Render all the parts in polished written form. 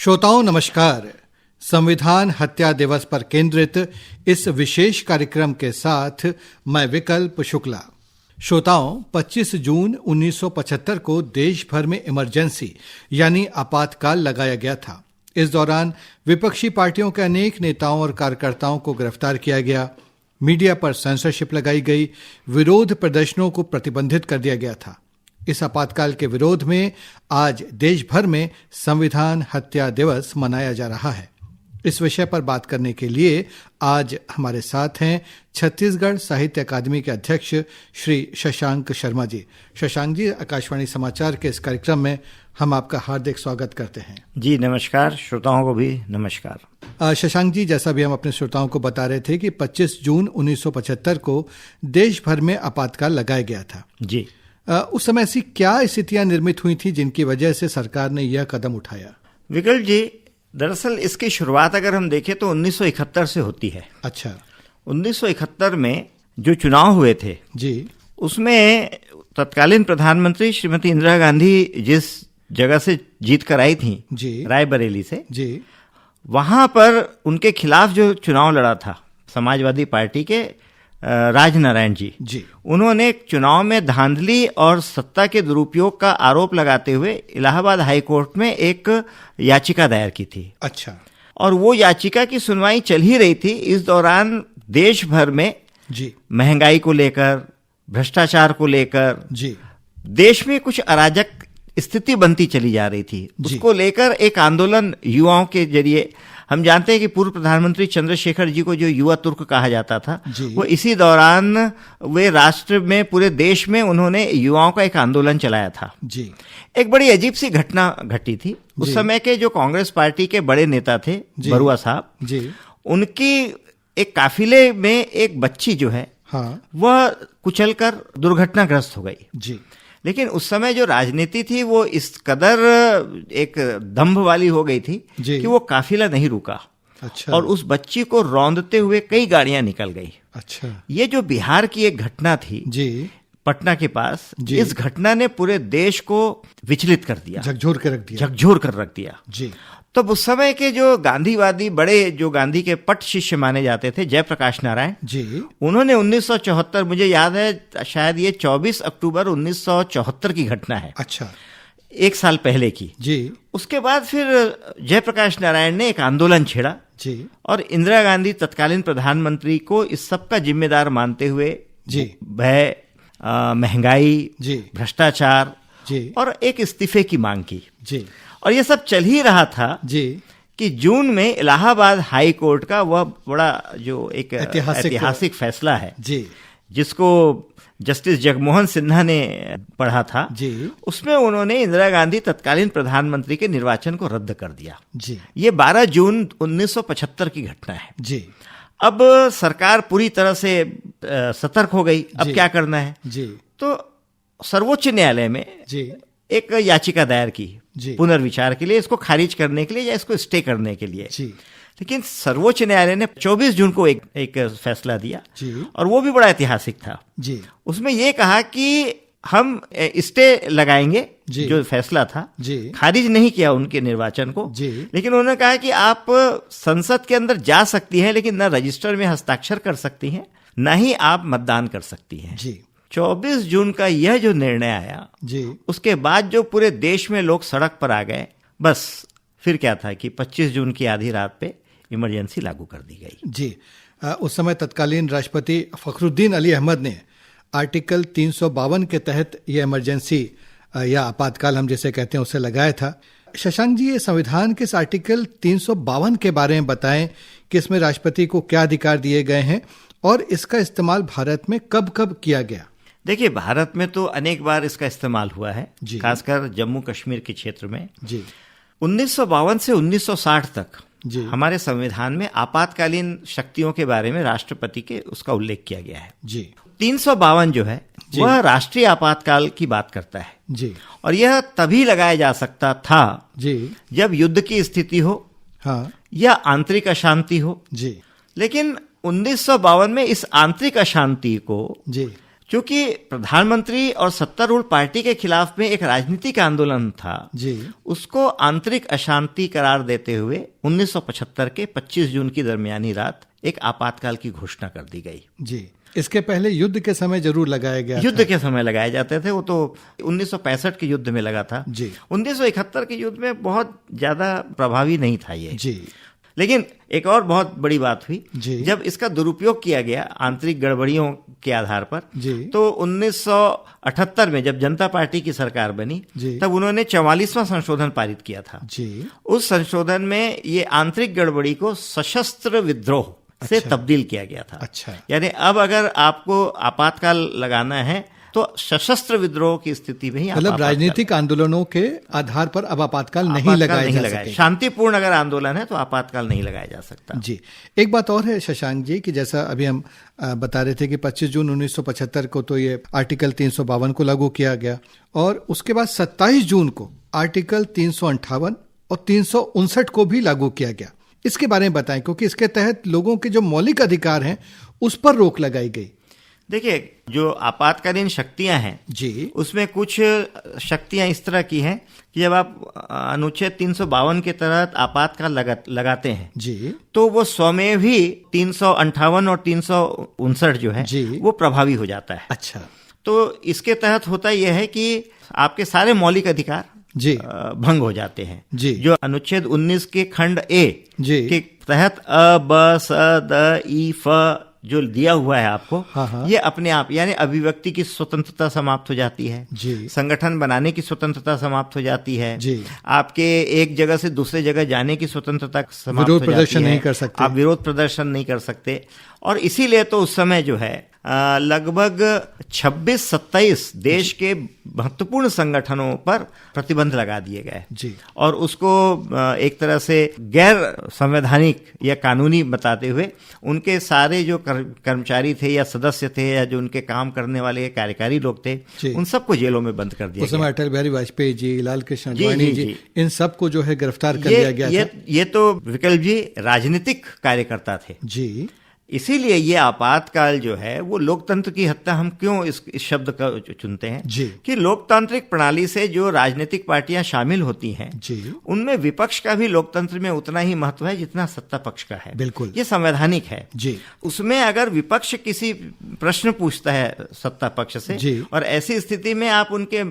श्रोताओं नमस्कार। संविधान हत्या दिवस पर केंद्रित इस विशेष कार्यक्रम के साथ मैं विकल्प शुक्ला। श्रोताओं, 25 जून 1975 को देश भर में इमरजेंसी यानी आपातकाल लगाया गया था। इस दौरान विपक्षी पार्टियों के अनेक नेताओं और कार्यकर्ताओं को गिरफ्तार किया गया, मीडिया पर सेंसरशिप लगाई गई, विरोध प्रदर्शनों को प्रतिबंधित कर दिया गया था। इस आपातकाल के विरोध में आज देश भर में संविधान हत्या दिवस मनाया जा रहा है। इस विषय पर बात करने के लिए आज हमारे साथ हैं छत्तीसगढ़ साहित्य अकादमी के अध्यक्ष श्री शशांक शर्मा जी। शशांक जी, आकाशवाणी समाचार के इस कार्यक्रम में हम आपका हार्दिक स्वागत करते हैं। जी नमस्कार, श्रोताओं को भी नमस्कार। शशांक जी, जैसा भी हम अपने श्रोताओं को बता रहे थे कि 25 जून 1975 को देश भर में आपातकाल लगाया गया था। जी, उस समय ऐसी क्या स्थितियां निर्मित हुई थी जिनकी वजह से सरकार ने यह कदम उठाया? विकल्प जी, दरअसल इसकी शुरुआत अगर हम देखें तो 1971 से होती है। अच्छा। 1971 में जो चुनाव हुए थे जी, उसमें तत्कालीन प्रधानमंत्री श्रीमती इंदिरा गांधी जिस जगह से जीत कर आई थी, जी, रायबरेली से, जी, वहां पर उनके खिलाफ जो चुनाव लड़ा था समाजवादी पार्टी के राजनारायण जी, उन्होंने चुनाव में धांधली और सत्ता के दुरुपयोग का आरोप लगाते हुए इलाहाबाद हाई कोर्ट में एक याचिका दायर की थी। अच्छा। और वो याचिका की सुनवाई चल ही रही थी। इस दौरान देश भर में जी, महंगाई को लेकर, भ्रष्टाचार को लेकर जी, देश में कुछ अराजक स्थिति बनती चली जा रही थी। उसको लेकर एक आंदोलन युवाओं के जरिए, हम जानते हैं कि पूर्व प्रधानमंत्री चंद्रशेखर जी को जो युवा तुर्क कहा जाता था, वो इसी दौरान वे राष्ट्र में, पूरे देश में उन्होंने युवाओं का एक आंदोलन चलाया था। जी। एक बड़ी अजीब सी घटना घटी थी। उस समय के जो कांग्रेस पार्टी के बड़े नेता थे बरुआ साहब जी, उनकी एक काफिले में एक बच्ची जो है, हाँ, वह कुचलकर दुर्घटनाग्रस्त हो गई। जी। लेकिन उस समय जो राजनीति थी वो इस कदर एक दंभ वाली हो गई थी कि वो काफिला नहीं रुका। अच्छा। और उस बच्ची को रौंदते हुए कई गाड़ियां निकल गई। अच्छा। ये जो बिहार की एक घटना थी जी, पटना के पास, इस घटना ने पूरे देश को विचलित कर दिया, झकझोर कर रख दिया जी। तब उस समय के जो गांधीवादी, बड़े जो गांधी के पट शिष्य माने जाते थे, जयप्रकाश नारायण जी, उन्होंने 1974, मुझे याद है शायद ये 24 अक्टूबर 1974 की घटना है। अच्छा। एक साल पहले की जी। उसके बाद फिर जयप्रकाश नारायण ने एक आंदोलन छेड़ा जी, और इंदिरा गांधी तत्कालीन प्रधानमंत्री को इस सब का जिम्मेदार मानते हुए जी, भय, महंगाई जी, भ्रष्टाचार जी, और एक इस्तीफे की मांग की जी। और ये सब चल ही रहा था जी कि जून में इलाहाबाद हाई कोर्ट का वह बड़ा जो एक ऐतिहासिक फैसला है जी, जिसको जस्टिस जगमोहन सिन्हा ने पढ़ा था जी, उसमें उन्होंने इंदिरा गांधी तत्कालीन प्रधानमंत्री के निर्वाचन को रद्द कर दिया जी। ये 12 जून 1975 की घटना है जी। अब सरकार पूरी तरह से सतर्क हो गई। अब क्या करना है जी, तो सर्वोच्च न्यायालय में जी एक याचिका दायर की पुनर्विचार के लिए, इसको खारिज करने के लिए या इसको स्टे करने के लिए जी। लेकिन सर्वोच्च न्यायालय ने 24 जून को एक फैसला दिया जी, और वो भी बड़ा ऐतिहासिक था जी। उसमें ये कहा कि हम स्टे लगाएंगे जी, जो फैसला था जी, खारिज नहीं किया उनके निर्वाचन को जी। लेकिन उन्होंने कहा कि आप संसद के अंदर जा सकती हैं, लेकिन न रजिस्टर में हस्ताक्षर कर सकती हैं, न ही आप मतदान कर सकती हैं जी। 24 जून का यह जो निर्णय आया जी, उसके बाद जो पूरे देश में लोग सड़क पर आ गए, बस फिर क्या था कि 25 जून की आधी रात पे इमरजेंसी लागू कर दी गई जी। उस समय तत्कालीन राष्ट्रपति फखरुद्दीन अली अहमद ने आर्टिकल 352 के तहत यह इमरजेंसी या आपातकाल हम जिसे कहते हैं उसे लगाया था। शशांक जी, ये संविधान के इस आर्टिकल 352 के बारे में बताएं कि इसमें राष्ट्रपति को क्या अधिकार दिए गए हैं और इसका इस्तेमाल भारत में कब कब किया गया? देखिए, भारत में तो अनेक बार इसका इस्तेमाल हुआ है, खासकर जम्मू कश्मीर के क्षेत्र में जी। 1952 से 1960 तक जी, हमारे संविधान में आपातकालीन शक्तियों के बारे में राष्ट्रपति के उसका उल्लेख किया गया है जी। 352 जो है वह राष्ट्रीय आपातकाल की बात करता है जी, और यह तभी लगाया जा सकता था जी जब युद्ध की स्थिति हो, हाँ, या आंतरिक अशांति हो जी। लेकिन 1952 में इस आंतरिक अशांति को जी क्योंकि प्रधानमंत्री और सत्तारूढ़ पार्टी के खिलाफ में एक राजनीतिक आंदोलन था जी, उसको आंतरिक अशांति करार देते हुए 1975 के 25 जून की दरमियानी रात एक आपातकाल की घोषणा कर दी गई। जी, इसके पहले युद्ध के समय जरूर लगाया गया युद्ध के समय लगाए जाते थे, वो तो 1965 के युद्ध में लगा था जी। 1971 के युद्ध में बहुत ज्यादा प्रभावी नहीं था ये जी। लेकिन एक और बहुत बड़ी बात हुई जी। जब इसका दुरुपयोग किया गया आंतरिक गड़बड़ियों के आधार पर जी। तो 1978 में जब जनता पार्टी की सरकार बनी तब उन्होंने 44वां संशोधन पारित किया था जी। उस संशोधन में ये आंतरिक गड़बड़ी को सशस्त्र विद्रोह से तब्दील किया गया था। अच्छा। यानी अब अगर आपको आपातकाल लगाना है तो सशस्त्र विद्रोह की स्थिति में ही मतलब राजनीतिक आंदोलनों के आधार पर अब आपातकाल नहीं लगाया जा सकता। शांतिपूर्ण अगर आंदोलन है तो आपातकाल नहीं लगाया जा सकता। जी, एक बात और है शशांक जी कि जैसा अभी हम बता रहे थे कि 25 जून 1975 को तो ये आर्टिकल 352 को लागू किया गया और उसके बाद 27 जून को आर्टिकल 358 और 359 को भी लागू किया गया। इसके बारे में बताएं, क्योंकि इसके तहत लोगों के जो मौलिक अधिकार हैं उस पर रोक लगाई गई। देखिए, जो आपातकालीन शक्तियां हैं जी, उसमें कुछ शक्तियां इस तरह की हैं कि जब आप अनुच्छेद 352 के तहत आपातकाल लगाते हैं जी, तो वो स्वयं भी 358 और 359 जो है जी, वो प्रभावी हो जाता है। अच्छा। तो इसके तहत होता यह है कि आपके सारे मौलिक अधिकार जी भंग हो जाते हैं जी। जो अनुच्छेद 19 के खंड ए जी के तहत अ ब स द ई फ जो दिया हुआ है आपको, हाँ। ये अपने आप यानी अभिव्यक्ति की स्वतंत्रता समाप्त हो जाती है जी। संगठन बनाने की स्वतंत्रता समाप्त हो जाती है जी। आपके एक जगह से दूसरे जगह जाने की स्वतंत्रता समाप्त हो जाती है। विरोध प्रदर्शन नहीं कर सकते, आप विरोध प्रदर्शन नहीं कर सकते। और इसीलिए तो उस समय जो है लगभग 26-27 देश के महत्वपूर्ण संगठनों पर प्रतिबंध लगा दिए गए जी। और उसको एक तरह से गैर संवैधानिक या कानूनी बताते हुए उनके सारे जो कर्मचारी थे या सदस्य थे या जो उनके काम करने वाले कार्यकारी लोग थे उन सबको जेलों में बंद कर दिया गया। अटल बिहारी वाजपेयी जी, लाल कृष्ण आडवाणी जी, इन सबको जो है गिरफ्तार कर लिया गया था। ये तो विकल्प जी राजनीतिक कार्यकर्ता थे जी। इसीलिए ये आपातकाल जो है वो लोकतंत्र की हत्या हम क्यों इस शब्द का चुनते हैं जी। कि लोकतांत्रिक प्रणाली से जो राजनीतिक पार्टियां शामिल होती हैं जी। उनमें विपक्ष का भी लोकतंत्र में उतना ही महत्व है जितना सत्ता पक्ष का है। बिल्कुल, ये संवैधानिक है जी। उसमें अगर विपक्ष किसी प्रश्न पूछता है सत्ता पक्ष से जी। और ऐसी स्थिति में आप उनके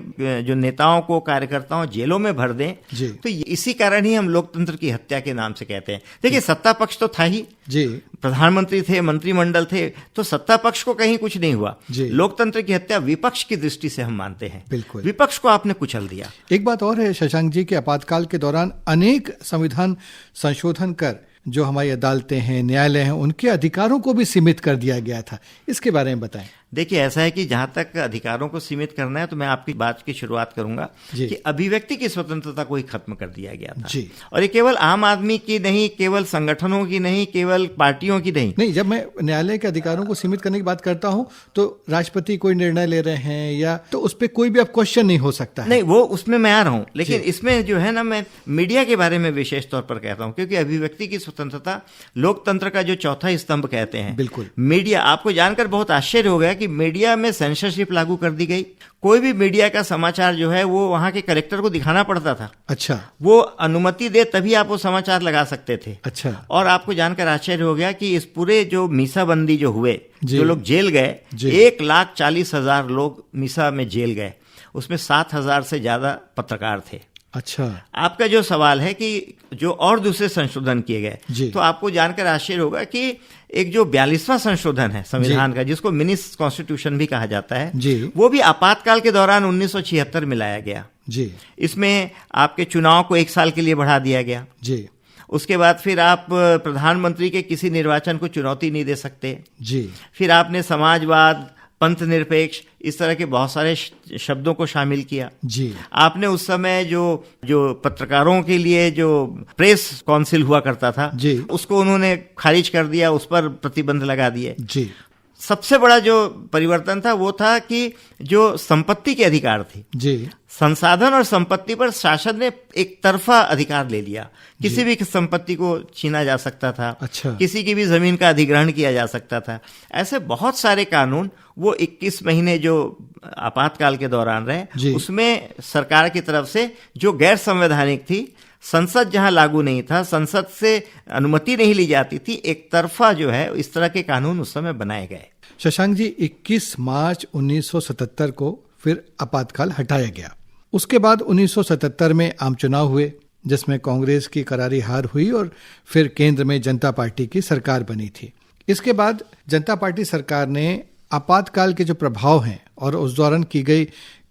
जो नेताओं को कार्यकर्ताओं जेलों में भर दें तो इसी कारण ही हम लोकतंत्र की हत्या के नाम से कहते हैं। देखिए, सत्ता पक्ष तो था ही जी, प्रधानमंत्री थे, मंत्रिमंडल थे, तो सत्ता पक्ष को कहीं कुछ नहीं हुआ। लोकतंत्र की हत्या विपक्ष की दृष्टि से हम मानते हैं। बिल्कुल, विपक्ष को आपने कुचल दिया। एक बात और है शशांक जी कि आपातकाल के दौरान अनेक संविधान संशोधन कर जो हमारी अदालतें हैं, न्यायालय हैं, उनके अधिकारों को भी सीमित कर दिया गया था। इसके बारे में बताएं। देखिए, ऐसा है कि जहां तक अधिकारों को सीमित करना है तो मैं आपकी बात की शुरुआत करूंगा कि अभिव्यक्ति की स्वतंत्रता को ही खत्म कर दिया गया था जी। और ये केवल आम आदमी की नहीं, केवल संगठनों की नहीं, केवल पार्टियों की नहीं। जब मैं न्यायालय के अधिकारों को सीमित करने की बात करता हूं तो राष्ट्रपति कोई निर्णय ले रहे हैं या तो उस पर कोई भी अब क्वेश्चन नहीं हो सकता है। नहीं, वो उसमें मैं आ रहा हूं, लेकिन इसमें जो है ना, मैं मीडिया के बारे में विशेष तौर पर कहता हूं क्योंकि अभिव्यक्ति की स्वतंत्रता लोकतंत्र का जो चौथा स्तंभ कहते हैं। बिल्कुल। मीडिया, आपको जानकर बहुत आश्चर्य हो गया कि मीडिया में सेंसरशिप लागू कर दी गई। कोई भी मीडिया का समाचार जो है वो वहां के कलेक्टर को दिखाना पड़ता था। अच्छा। वो अनुमति दे तभी आप वो समाचार लगा सकते थे। अच्छा। और आपको जानकर आश्चर्य हो गया कि इस पूरे जो मीसाबंदी जो हुए, जो लोग जेल गए, 1,40,000 लोग मीसा में जेल गए, उसमें 7,000 से ज्यादा पत्रकार थे। अच्छा। आपका जो सवाल है कि जो और दूसरे संशोधन किए गए, तो आपको जानकर आश्चर्य होगा कि एक जो 42वां संशोधन है संविधान का, जिसको मिनी कॉन्स्टिट्यूशन भी कहा जाता है जी। वो भी आपातकाल के दौरान 1976 में लाया गया जी। इसमें आपके चुनाव को 1 साल के लिए बढ़ा दिया गया जी। उसके बाद फिर आप प्रधानमंत्री के किसी निर्वाचन को चुनौती नहीं दे सकते जी। फिर आपने समाजवाद, पंथ निरपेक्ष, इस तरह के बहुत सारे शब्दों को शामिल किया जी। आपने उस समय जो पत्रकारों के लिए जो प्रेस काउंसिल हुआ करता था जी, उसको उन्होंने खारिज कर दिया, उस पर प्रतिबंध लगा दिए जी। सबसे बड़ा जो परिवर्तन था वो था कि जो संपत्ति के अधिकार थे जी, संसाधन और संपत्ति पर शासन ने एक तरफा अधिकार ले लिया। किसी भी संपत्ति को छीना जा सकता था। अच्छा। किसी की भी जमीन का अधिग्रहण किया जा सकता था। ऐसे बहुत सारे कानून वो 21 महीने जो आपातकाल के दौरान रहे, उसमें सरकार की तरफ से जो गैर संवैधानिक थी, संसद जहां लागू नहीं था, संसद से अनुमति नहीं ली जाती थी, एक तरफा जो है इस तरह के कानून उस समय बनाए गए। शशांक जी, 21 मार्च 1977 को फिर आपातकाल हटाया गया। उसके बाद 1977 में आम चुनाव हुए, जिसमें कांग्रेस की करारी हार हुई और फिर केंद्र में जनता पार्टी की सरकार बनी थी। इसके बाद जनता पार्टी सरकार ने आपातकाल के जो प्रभाव हैं और उस दौरान की गई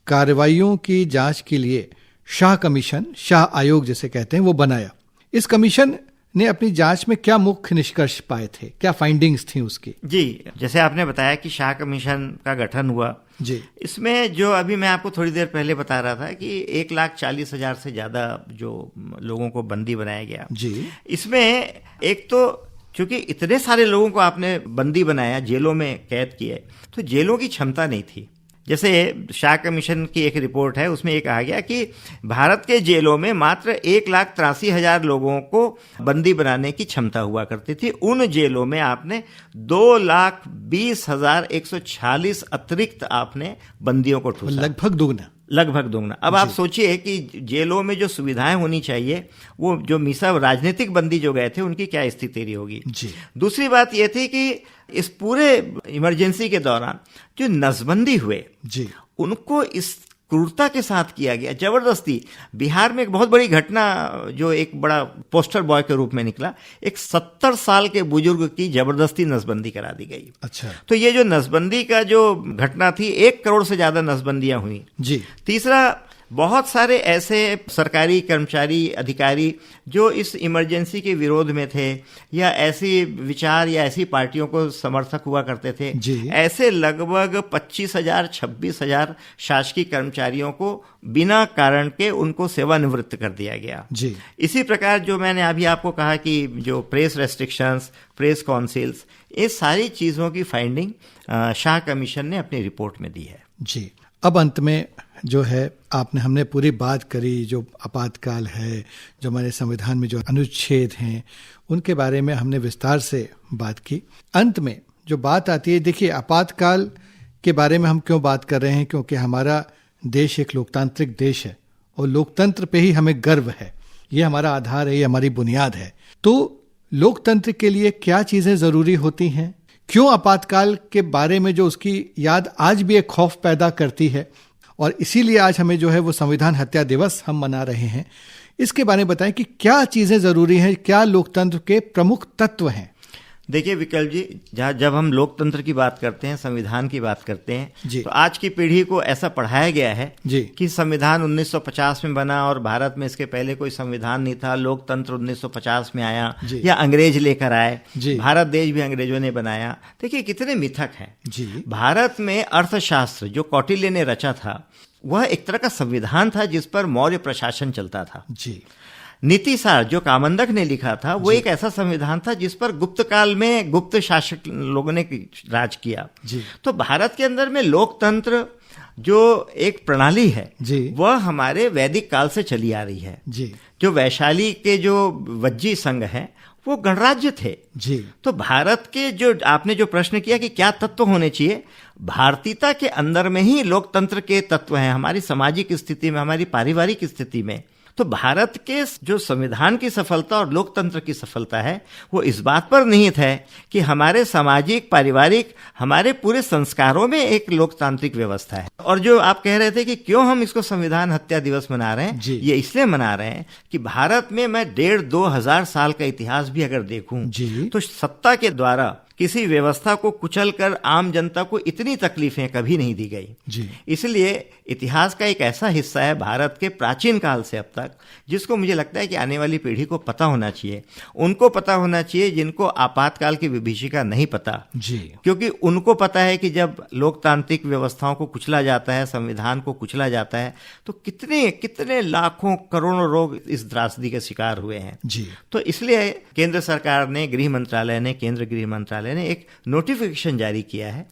कार्रवाइयों की जांच के लिए शाह कमीशन, शाह आयोग जिसे कहते हैं, वो बनाया। इस कमीशन ने अपनी जांच में क्या मुख्य निष्कर्ष पाए थे, क्या फाइंडिंग्स थी उसकी? जी, जैसे आपने बताया कि शाह कमीशन का गठन हुआ जी, इसमें जो अभी मैं आपको थोड़ी देर पहले बता रहा था कि 1,40,000 से ज्यादा जो लोगों को बंदी बनाया गया जी, इसमें एक तो चूंकि इतने सारे लोगों को आपने बंदी बनाया, जेलों में कैद किए, तो जेलों की क्षमता नहीं थी। जैसे शाह कमीशन की एक रिपोर्ट है, उसमें ये कहा गया कि भारत के जेलों में मात्र 1,83,000 लोगों को बंदी बनाने की क्षमता हुआ करती थी। उन जेलों में आपने 2,20,146 अतिरिक्त आपने बंदियों को ठूसा, लगभग दोगुना। अब आप सोचिए कि जेलों में जो सुविधाएं होनी चाहिए, वो जो मीसा राजनीतिक बंदी जो गए थे उनकी क्या स्थिति रही होगी। दूसरी बात यह थी कि इस पूरे इमरजेंसी के दौरान जो नसबंदी हुए जी, उनको इस क्रूरता के साथ किया गया, जबरदस्ती। बिहार में एक बहुत बड़ी घटना जो एक बड़ा पोस्टर बॉय के रूप में निकला, एक 70 साल के बुजुर्ग की जबरदस्ती नसबंदी करा दी गई। अच्छा। तो ये जो नसबंदी का जो घटना थी, 1 करोड़ से ज्यादा नसबंदियां हुई जी। तीसरा, बहुत सारे ऐसे सरकारी कर्मचारी, अधिकारी जो इस इमरजेंसी के विरोध में थे या ऐसी विचार या ऐसी पार्टियों को समर्थक हुआ करते थे, ऐसे लगभग 25,000 26,000 शासकीय कर्मचारियों को बिना कारण के उनको सेवानिवृत्त कर दिया गया जी। इसी प्रकार जो मैंने अभी आपको कहा कि जो प्रेस रेस्ट्रिक्शंस, प्रेस काउंसिल्स, ये सारी चीजों की फाइंडिंग शाह कमीशन ने अपनी रिपोर्ट में दी है। जी, अब अंत में जो है हमने पूरी बात करी, जो आपातकाल है, जो हमारे संविधान में जो अनुच्छेद हैं, उनके बारे में हमने विस्तार से बात की। अंत में जो बात आती है, देखिए आपातकाल के बारे में हम क्यों बात कर रहे हैं, क्योंकि हमारा देश एक लोकतांत्रिक देश है और लोकतंत्र पे ही हमें गर्व है। ये हमारा आधार है, ये हमारी बुनियाद है। तो लोकतंत्र के लिए क्या चीजें जरूरी होती हैं, क्यों आपातकाल के बारे में जो उसकी याद आज भी एक खौफ पैदा करती है, और इसीलिए आज हमें जो है वो संविधान हत्या दिवस हम मना रहे हैं, इसके बारे में बताएं कि क्या चीजें जरूरी हैं, क्या लोकतंत्र के प्रमुख तत्व हैं। देखिए विकल्प जी, जब हम लोकतंत्र की बात करते हैं, संविधान की बात करते हैं, तो आज की पीढ़ी को ऐसा पढ़ाया गया है कि संविधान 1950 में बना और भारत में इसके पहले कोई संविधान नहीं था, लोकतंत्र 1950 में आया या अंग्रेज लेकर आए, भारत देश भी अंग्रेजों ने बनाया। देखिए कितने मिथक हैं। भारत में अर्थशास्त्र जो कौटिल्य ने रचा था, वह एक तरह का संविधान था जिस पर मौर्य प्रशासन चलता था। नीति सार जो कामंदक ने लिखा था, वो एक ऐसा संविधान था जिस पर गुप्त काल में गुप्त शासक लोगों ने राज किया। तो भारत के अंदर में लोकतंत्र जो एक प्रणाली है, वह हमारे वैदिक काल से चली आ रही है। जो वैशाली के जो वज्जी संघ हैं, वो गणराज्य थे। तो भारत के जो आपने जो प्रश्न किया कि क्या तत्व होने चाहिए, भारतीयता के अंदर में ही लोकतंत्र के तत्व हैं। हमारी सामाजिक स्थिति में, हमारी पारिवारिक स्थिति में, तो भारत के जो संविधान की सफलता और लोकतंत्र की सफलता है, वो इस बात पर निहित है कि हमारे सामाजिक, पारिवारिक, हमारे पूरे संस्कारों में एक लोकतांत्रिक व्यवस्था है। और जो आप कह रहे थे कि क्यों हम इसको संविधान हत्या दिवस मना रहे हैं, ये इसलिए मना रहे हैं कि भारत में मैं 1,500-2,000 साल का इतिहास भी अगर देखूं, तो सत्ता के द्वारा किसी व्यवस्था को कुचलकर आम जनता को इतनी तकलीफें कभी नहीं दी गई। इसलिए इतिहास का एक ऐसा हिस्सा है भारत के प्राचीन काल से अब तक, जिसको मुझे लगता है कि आने वाली पीढ़ी को पता होना चाहिए। उनको पता होना चाहिए जिनको आपातकाल की विभीषिका नहीं पता, क्योंकि उनको पता है कि जब लोकतांत्रिक व्यवस्थाओं को कुचला जाता है, संविधान को कुचला जाता है, तो कितने कितने लाखों करोड़ों लोग इस त्रासदी के शिकार हुए हैं। तो इसलिए केंद्र सरकार ने, गृह मंत्रालय ने, केंद्र गृह मंत्रालय मंत्रालय ने एक नोटिफिकेशन जारी किया है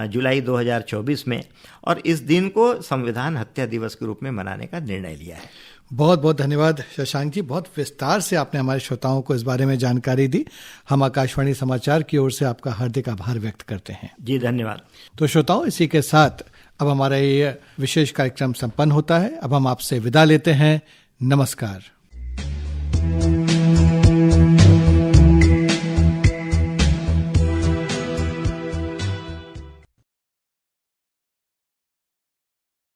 जुलाई 2024 में, और इस दिन को संविधान हत्या दिवस के रूप में मनाने का निर्णय लिया है। बहुत बहुत धन्यवाद शशांक जी, बहुत विस्तार से आपने हमारे श्रोताओं को इस बारे में जानकारी दी। हम आकाशवाणी समाचार की ओर से आपका हार्दिक आभार व्यक्त करते हैं। जी धन्यवाद। तो श्रोताओं, इसी के साथ अब हमारा ये विशेष कार्यक्रम संपन्न होता है। अब हम आपसे विदा लेते हैं। नमस्कार।